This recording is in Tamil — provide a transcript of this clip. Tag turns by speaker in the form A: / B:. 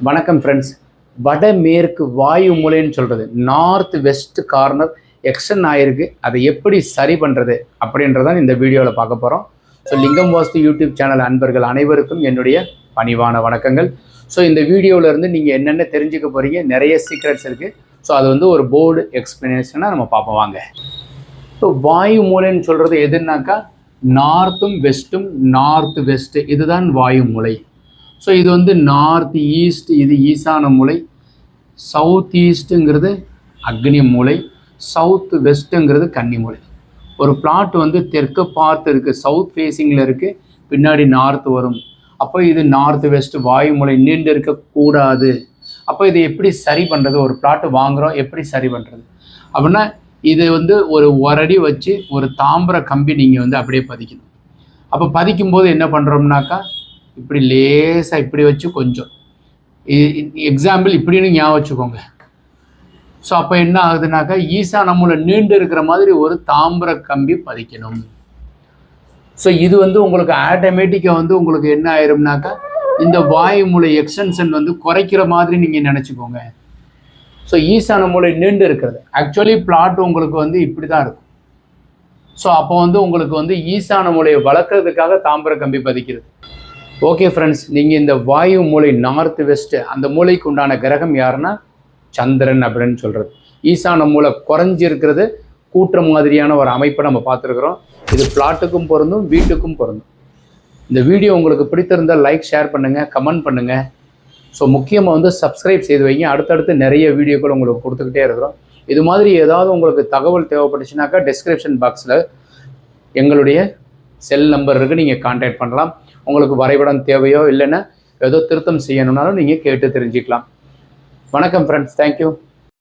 A: வணக்கம் ஃப்ரெண்ட்ஸ். வடமேற்கு வாயு மூலைன்னு சொல்கிறது நார்த் வெஸ்ட் கார்னர் எக்ஸ்டன் ஆகிருக்கு. அதை எப்படி சரி பண்ணுறது அப்படின்றதான் இந்த வீடியோவில் பார்க்க போகிறோம். ஸோ லிங்கம் வாஸ்து யூடியூப் சேனல் அன்பர்கள் அனைவருக்கும் என்னுடைய பணிவான வணக்கங்கள். ஸோ இந்த வீடியோவிலேருந்து நீங்கள் என்னென்ன தெரிஞ்சுக்க போகிறீங்க, நிறைய சீக்ரெட்ஸ் இருக்குது. ஸோ அது வந்து ஒரு போர்டு எக்ஸ்பிளனேஷனாக நம்ம பார்ப்போம் வாங்க. ஸோ வாயு மூலைன்னு சொல்கிறது எதுனாக்கா நார்த்தும் வெஸ்ட்டும், நார்த் வெஸ்ட்டு இதுதான் வாயு மூலை. ஸோ இது வந்து நார்த் ஈஸ்ட், இது ஈசான மூலை. சவுத் ஈஸ்ட்டுங்கிறது அக்னி மூலை, சவுத் வெஸ்ட்டுங்கிறது கன்னி மூலை. ஒரு பிளாட் வந்து தெற்கு பார்த்து இருக்குது, சவுத் ஃபேஸிங்கில் இருக்குது, பின்னாடி நார்த் வரும். அப்போ இது நார்த் வெஸ்ட் வாயு மூலை நீண்டு இருக்கக்கூடாது. அப்போ இதை எப்படி சரி பண்ணுறது? ஒரு பிளாட்டு வாங்குகிறோம், எப்படி சரி பண்ணுறது அப்படின்னா இது வந்து ஒரு அடி வச்சு ஒரு தாம்பர கம்பி நீங்கள் வந்து அப்படியே பதிக்கணும். அப்போ பதிக்கும்போது என்ன பண்ணுறோம்னாக்கா இப்படி லேசாக இப்படி வச்சு கொஞ்சம் எக்ஸாம்பிள் இப்படின்னு ஞாபகம் வச்சுக்கோங்க. ஸோ அப்போ என்ன ஆகுதுனாக்கா ஈசான மூலை நீண்டு இருக்கிற மாதிரி ஒரு தாம்பர கம்பி பதிக்கணும். ஸோ இது வந்து உங்களுக்கு ஆட்டோமேட்டிக்காக வந்து உங்களுக்கு என்ன ஆயிரும்னாக்கா இந்த வாயு மூலை எக்ஸ்டென்ஷன் வந்து குறைக்கிற மாதிரி நீங்கள் நினச்சிக்கோங்க. ஸோ ஈசான மூலை நீண்டு இருக்கிறது ஆக்சுவலி பிளாட் உங்களுக்கு வந்து இப்படி தான் இருக்கும். ஸோ அப்போ வந்து உங்களுக்கு வந்து ஈசான மூலையை வளர்க்குறதுக்காக தாம்பர கம்பி பதிக்கிறது. ஓகே ஃப்ரெண்ட்ஸ், நீங்கள் இந்த வாயு மூலை நார்த் வெஸ்ட்டு அந்த மூலைக்கு உண்டான கிரகம் யாருன்னா சந்திரன் அப்படின்னு சொல்கிறது. ஈசான மூலை குறைஞ்சிருக்கிறது கூட்டுற மாதிரியான ஒரு அமைப்பை நம்ம பார்த்துருக்குறோம். இது பிளாட்டுக்கும் பொருந்தும், வீட்டுக்கும் பொருந்தும். இந்த வீடியோ உங்களுக்கு பிடித்திருந்தால் லைக், ஷேர் பண்ணுங்கள், கமெண்ட் பண்ணுங்கள். ஸோ முக்கியமாக வந்து சப்ஸ்கிரைப் செய்து வைங்க. அடுத்தடுத்து நிறைய வீடியோக்கள் உங்களுக்கு கொடுத்துக்கிட்டே இருக்கிறோம். இது மாதிரி ஏதாவது உங்களுக்கு தகவல் தேவைப்பட்டுச்சுனாக்கா டிஸ்கிரிப்ஷன் பாக்ஸில் எங்களுடைய செல் நம்பர் இருக்குது, நீங்கள் கான்டாக்ட் பண்ணலாம். உங்களுக்கு வரைபடம் தேவையோ இல்லைன்னா ஏதோ திருத்தம் செய்யணுன்னாலும் நீங்கள் கேட்டு தெரிஞ்சுக்கலாம். வணக்கம் ஃப்ரெண்ட்ஸ், தேங்க்யூ.